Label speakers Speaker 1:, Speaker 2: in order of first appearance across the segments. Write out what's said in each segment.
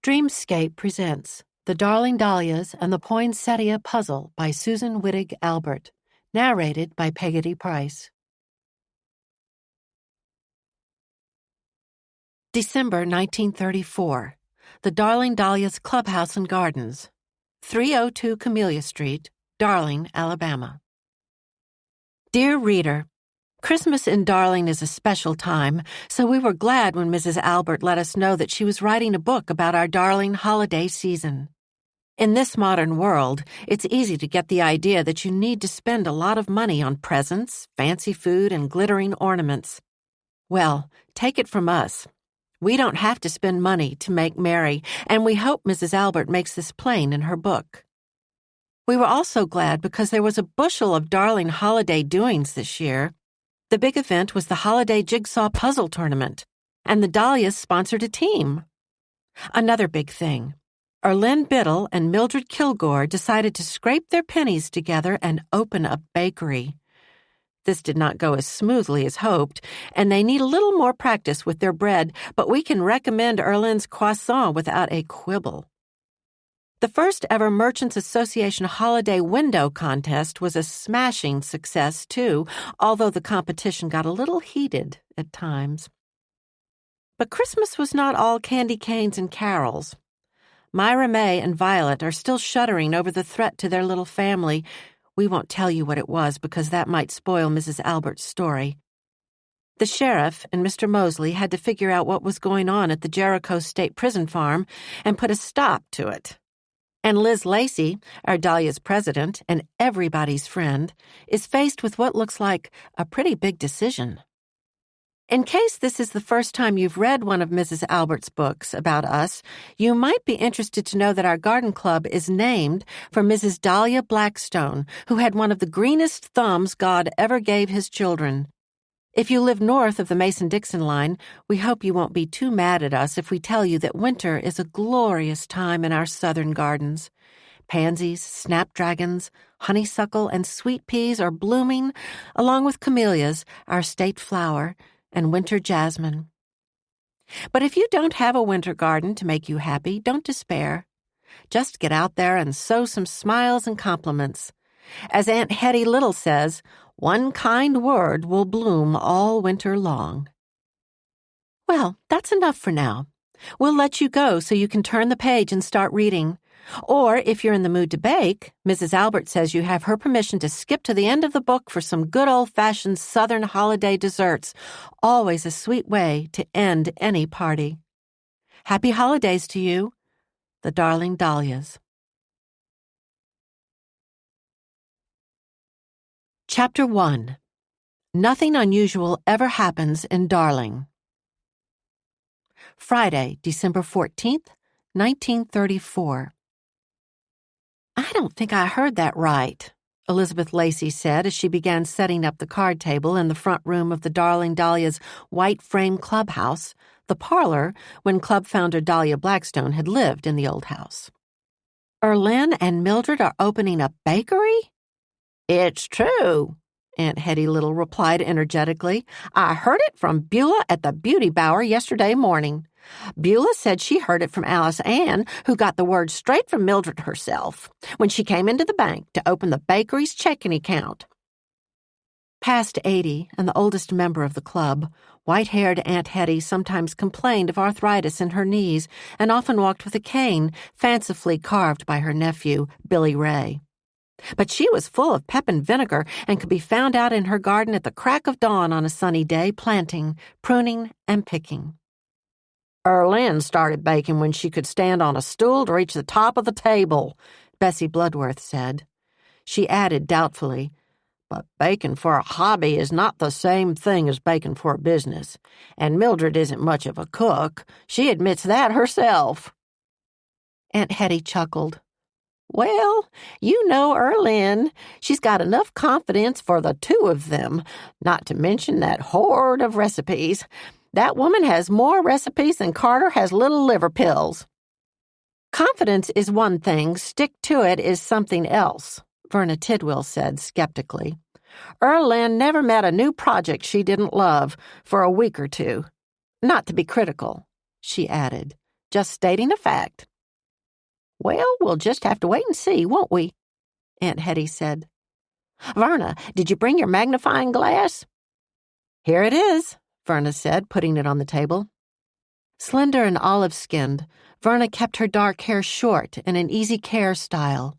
Speaker 1: Dreamscape presents The Darling Dahlias and the Poinsettia Puzzle by Susan Wittig Albert, narrated by Peggotty Price. December 1934. The Darling Dahlias Clubhouse and Gardens, 302 Camellia Street, Darling, Alabama. Dear Reader, Christmas in Darling is a special time, so we were glad when Mrs. Albert let us know that she was writing a book about our Darling holiday season. In this modern world, it's easy to get the idea that you need to spend a lot of money on presents, fancy food, and glittering ornaments. Well, take it from us. We don't have to spend money to make merry, and we hope Mrs. Albert makes this plain in her book. We were also glad because there was a bushel of Darling holiday doings this year. The big event was the Holiday Jigsaw Puzzle Tournament, and the Dahlias sponsored a team. Another big thing, Erlyn Biddle and Mildred Kilgore decided to scrape their pennies together and open a bakery. This did not go as smoothly as hoped, and they need a little more practice with their bread, but we can recommend Erlyn's croissant without a quibble. The first ever Merchants Association Holiday Window Contest was a smashing success, too, although the competition got a little heated at times. But Christmas was not all candy canes and carols. Myra May and Violet are still shuddering over the threat to their little family. We won't tell you what it was because that might spoil Mrs. Albert's story. The sheriff and Mr. Mosley had to figure out what was going on at the Jericho State Prison Farm and put a stop to it. And Liz Lacey, our Dahlia's president and everybody's friend, is faced with what looks like a pretty big decision. In case this is the first time you've read one of Mrs. Albert's books about us, you might be interested to know that our garden club is named for Mrs. Dahlia Blackstone, who had one of the greenest thumbs God ever gave his children. If you live north of the Mason-Dixon line, we hope you won't be too mad at us if we tell you that winter is a glorious time in our southern gardens. Pansies, snapdragons, honeysuckle, and sweet peas are blooming, along with camellias, our state flower, and winter jasmine. But if you don't have a winter garden to make you happy, don't despair. Just get out there and sow some smiles and compliments. As Aunt Hetty Little says, one kind word will bloom all winter long. Well, that's enough for now. We'll let you go so you can turn the page and start reading. Or, if you're in the mood to bake, Mrs. Albert says you have her permission to skip to the end of the book for some good old-fashioned Southern holiday desserts, always a sweet way to end any party. Happy holidays to you, the Darling Dahlias. Chapter 1. Nothing unusual ever happens in Darling. Friday, December 14th, 1934. I don't think I heard that right, Elizabeth Lacey said as she began setting up the card table in the front room of the Darling Dahlia's white frame clubhouse, the parlor when club founder Dahlia Blackstone had lived in the old house. Erlyn and Mildred are opening a bakery? It's true, Aunt Hetty Little replied energetically. I heard it from Beulah at the Beauty Bower yesterday morning. Beulah said she heard it from Alice Ann, who got the word straight from Mildred herself, when she came into the bank to open the bakery's checking account. Past 80 and the oldest member of the club, white-haired Aunt Hetty sometimes complained of arthritis in her knees and often walked with a cane fancifully carved by her nephew, Billy Ray. But she was full of pep and vinegar and could be found out in her garden at the crack of dawn on a sunny day, planting, pruning, and picking. Erlyn started baking when she could stand on a stool to reach the top of the table, Bessie Bloodworth said. She added doubtfully, but baking for a hobby is not the same thing as baking for a business, and Mildred isn't much of a cook. She admits that herself. Aunt Hetty chuckled. Well, you know Erlyn. She's got enough confidence for the two of them, not to mention that hoard of recipes. That woman has more recipes than Carter has little liver pills. Confidence is one thing, stick to it is something else, Verna Tidwell said skeptically. Erlyn never met a new project she didn't love for a week or two. Not to be critical, she added, Just stating a fact." "Well, we'll just have to wait and see, won't we?" Aunt Hetty said. "Verna, did you bring your magnifying glass?" "Here it is," Verna said, putting it on the table. Slender and olive-skinned, Verna kept her dark hair short in an easy-care style.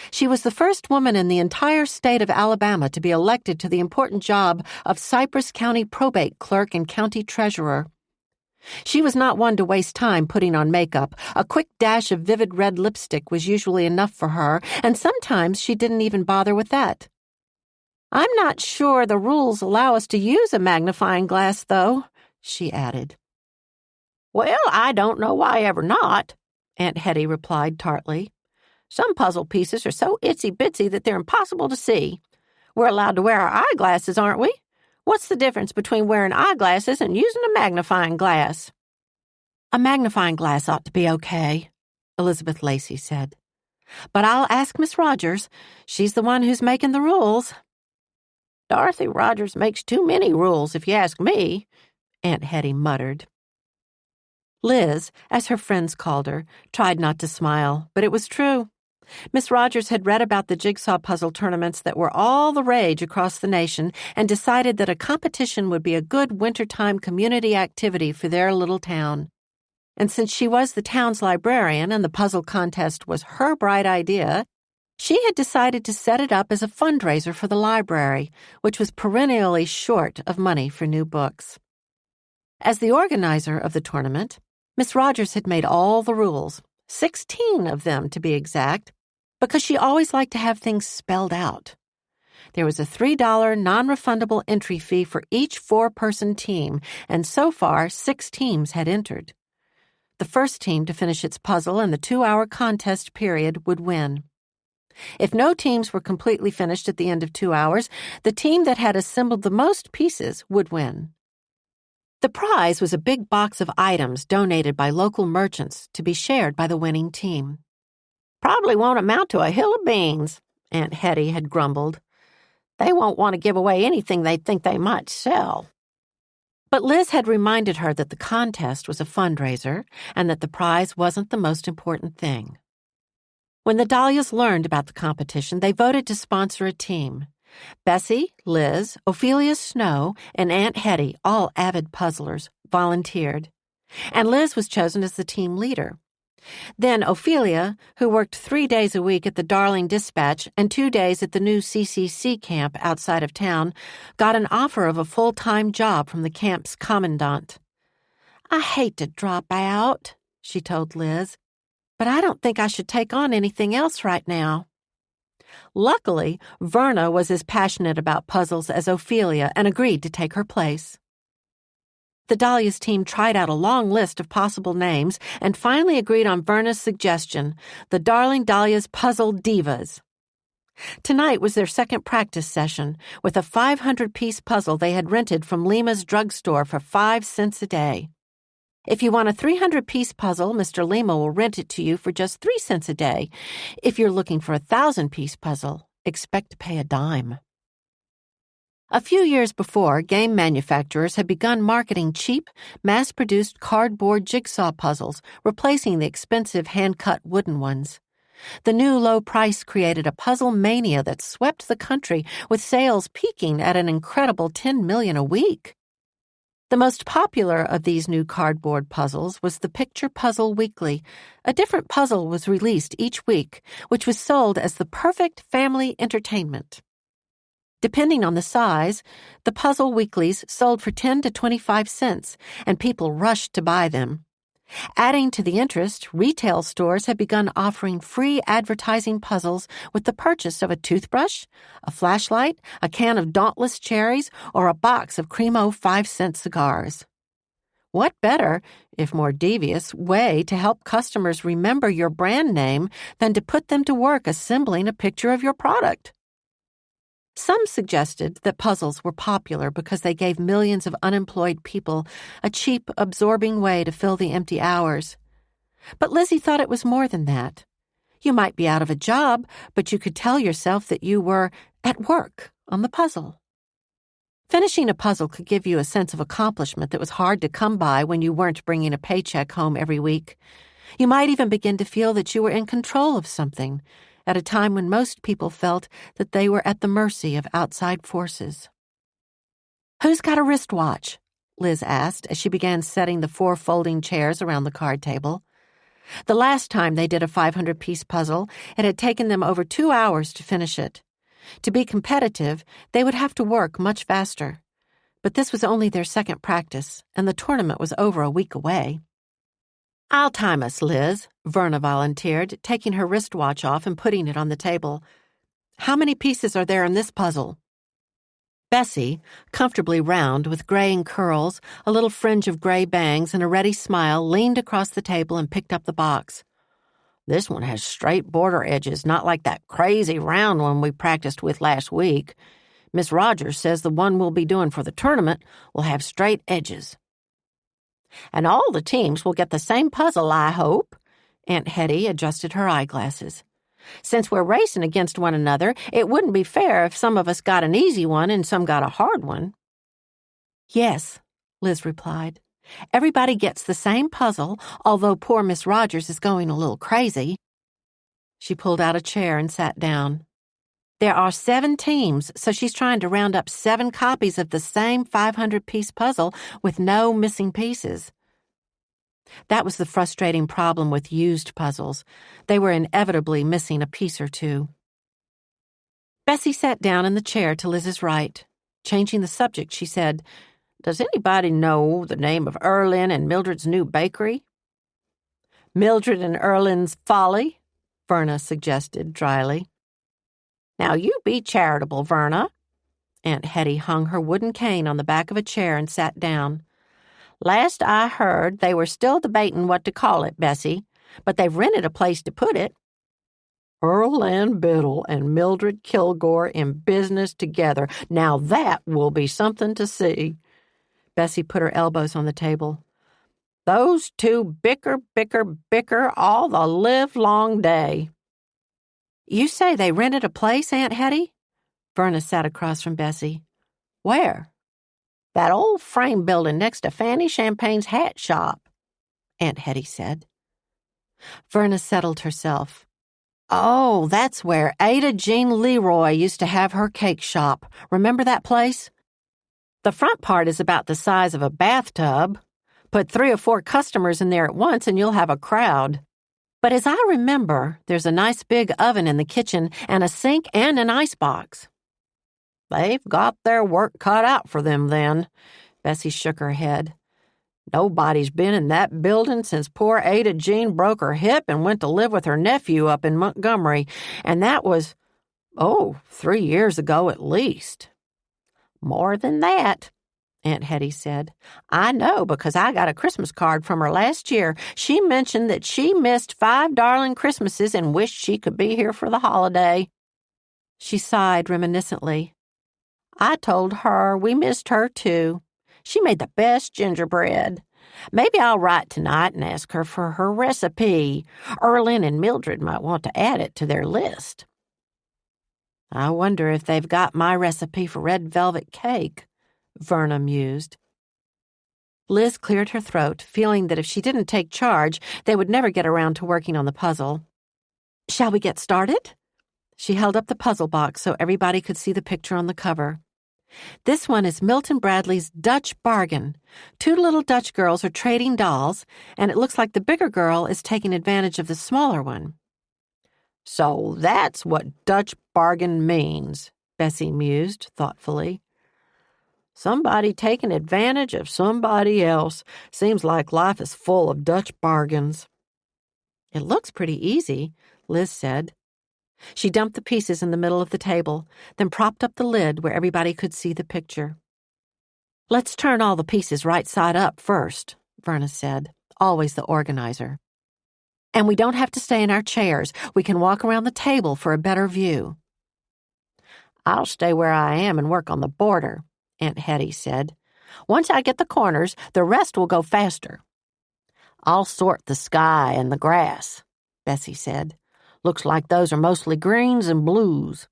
Speaker 1: She was the first woman in the entire state of Alabama to be elected to the important job of Cypress County probate clerk and county treasurer. She was not one to waste time putting on makeup. A quick dash of vivid red lipstick was usually enough for her, and sometimes she didn't even bother with that. "I'm not sure the rules allow us to use a magnifying glass, though," she added. "Well, I don't know why ever not," Aunt Hetty replied tartly. "Some puzzle pieces are so itsy-bitsy that they're impossible to see. We're allowed to wear our eyeglasses, aren't we? What's the difference between wearing eyeglasses and using a magnifying glass?" "A magnifying glass ought to be okay," Elizabeth Lacey said. "But I'll ask Miss Rogers. She's the one who's making the rules." "Dorothy Rogers makes too many rules, if you ask me," Aunt Hetty muttered. Liz, as her friends called her, tried not to smile, but it was true. Miss Rogers had read about the jigsaw puzzle tournaments that were all the rage across the nation and decided that a competition would be a good wintertime community activity for their little town. And since she was the town's librarian and the puzzle contest was her bright idea, she had decided to set it up as a fundraiser for the library, which was perennially short of money for new books. As the organizer of the tournament, Miss Rogers had made all the rules, 16 of them to be exact, because she always liked to have things spelled out. There was a $3 non-refundable entry fee for each 4-person team, and so far 6 teams had entered. The first team to finish its puzzle in the 2-hour contest period would win. If no teams were completely finished at the end of 2 hours, the team that had assembled the most pieces would win. The prize was a big box of items donated by local merchants to be shared by the winning team. "Probably won't amount to a hill of beans," Aunt Hetty had grumbled. "They won't want to give away anything they think they might sell." But Liz had reminded her that the contest was a fundraiser and that the prize wasn't the most important thing. When the Dahlias learned about the competition, they voted to sponsor a team. Bessie, Liz, Ophelia Snow, and Aunt Hetty, all avid puzzlers, volunteered. And Liz was chosen as the team leader. Then Ophelia, who worked 3 days a week at the Darling Dispatch and 2 days at the new CCC camp outside of town, got an offer of a full-time job from the camp's commandant. "I hate to drop out," she told Liz, "but I don't think I should take on anything else right now." Luckily, Verna was as passionate about puzzles as Ophelia and agreed to take her place. The Dahlias team tried out a long list of possible names and finally agreed on Verna's suggestion, the Darling Dahlias Puzzle Divas. Tonight was their second practice session, with a 500-piece puzzle they had rented from Lima's drugstore for 5 cents a day. If you want a 300-piece puzzle, Mr. Lima will rent it to you for just 3 cents a day. If you're looking for a 1,000-piece puzzle, expect to pay a dime. A few years before, game manufacturers had begun marketing cheap, mass-produced cardboard jigsaw puzzles, replacing the expensive hand-cut wooden ones. The new low price created a puzzle mania that swept the country, with sales peaking at an incredible 10 million a week. The most popular of these new cardboard puzzles was the Picture Puzzle Weekly. A different puzzle was released each week, which was sold as the perfect family entertainment. Depending on the size, the puzzle weeklies sold for 10 to 25 cents, and people rushed to buy them. Adding to the interest, retail stores had begun offering free advertising puzzles with the purchase of a toothbrush, a flashlight, a can of Dauntless cherries, or a box of Cremo 5-cent cigars. What better, if more devious, way to help customers remember your brand name than to put them to work assembling a picture of your product? Some suggested that puzzles were popular because they gave millions of unemployed people a cheap, absorbing way to fill the empty hours. But Lizzie thought it was more than that. You might be out of a job, but you could tell yourself that you were at work on the puzzle. Finishing a puzzle could give you a sense of accomplishment that was hard to come by when you weren't bringing a paycheck home every week. You might even begin to feel that you were in control of something, at a time when most people felt that they were at the mercy of outside forces. "Who's got a wristwatch?" Liz asked as she began setting the 4 folding chairs around the card table. The last time they did a 500-piece puzzle, it had taken them over 2 hours to finish it. To be competitive, they would have to work much faster. But this was only their second practice, and the tournament was over a week away. "I'll time us, Liz," Verna volunteered, taking her wristwatch off and putting it on the table. "How many pieces are there in this puzzle?" Bessie, comfortably round with graying curls, a little fringe of gray bangs, and a ready smile, leaned across the table and picked up the box. "This one has straight border edges, not like that crazy round one we practiced with last week. Miss Rogers says the one we'll be doing for the tournament will have straight edges." "And all the teams will get the same puzzle, I hope." Aunt Hetty adjusted her eyeglasses. "Since we're racing against one another, it wouldn't be fair if some of us got an easy one and some got a hard one." "Yes," Liz replied. "Everybody gets the same puzzle, although poor Miss Rogers is going a little crazy." She pulled out a chair and sat down. "There are 7 teams, so she's trying to round up 7 copies of the same 500-piece puzzle with no missing pieces." That was the frustrating problem with used puzzles. They were inevitably missing a piece or two. Bessie sat down in the chair to Liz's right. Changing the subject, she said, "Does anybody know the name of Erlyn and Mildred's new bakery?" "Mildred and Erlyn's Folly," Verna suggested dryly. "Now you be charitable, Verna." Aunt Hetty hung her wooden cane on the back of a chair and sat down. "Last I heard, they were still debating what to call it, Bessie, but they've rented a place to put it." "Erlyn Biddle and Mildred Kilgore in business together. Now that will be something to see." Bessie put her elbows on the table. "Those two bicker all the livelong day." "You say they rented a place, Aunt Hetty?" Verna sat across from Bessie. "Where?" "That old frame building next to Fanny Champagne's hat shop," Aunt Hetty said. Verna settled herself. "Oh, that's where Ada Jean Leroy used to have her cake shop. Remember that place? The front part is about the size of a bathtub. Put 3 or 4 customers in there at once and you'll have a crowd. But as I remember, there's a nice big oven in the kitchen and a sink and an icebox." "They've got their work cut out for them then." Bessie shook her head. "Nobody's been in that building since poor Ada Jean broke her hip and went to live with her nephew up in Montgomery, and that was, 3 years ago at least." "More than that," Aunt Hetty said. "I know because I got a Christmas card from her last year. She mentioned that she missed 5 darling Christmases and wished she could be here for the holiday." She sighed reminiscently. "I told her we missed her too. She made the best gingerbread. Maybe I'll write tonight and ask her for her recipe. Erlyn and Mildred might want to add it to their list." "I wonder if they've got my recipe for red velvet cake," Verna mused. Liz cleared her throat, feeling that if she didn't take charge, they would never get around to working on the puzzle. "Shall we get started?" She held up the puzzle box so everybody could see the picture on the cover. "This one is Milton Bradley's Dutch Bargain. 2 little Dutch girls are trading dolls, and it looks like the bigger girl is taking advantage of the smaller one." "So that's what Dutch bargain means," Bessie mused thoughtfully. "Somebody taking advantage of somebody else. Seems like life is full of Dutch bargains." "It looks pretty easy," Liz said. She dumped the pieces in the middle of the table, then propped up the lid where everybody could see the picture. "Let's turn all the pieces right side up first," Verna said, always the organizer. "And we don't have to stay in our chairs. We can walk around the table for a better view." "I'll stay where I am and work on the border," Aunt Hetty said. "Once I get the corners, the rest will go faster." "I'll sort the sky and the grass," Bessie said. "Looks like those are mostly greens and blues."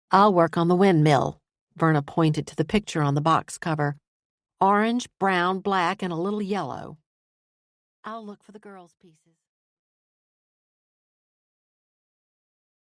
Speaker 1: "I'll work on the windmill," Verna pointed to the picture on the box cover. Orange, brown, black, and a little yellow. I'll look for the girls' pieces.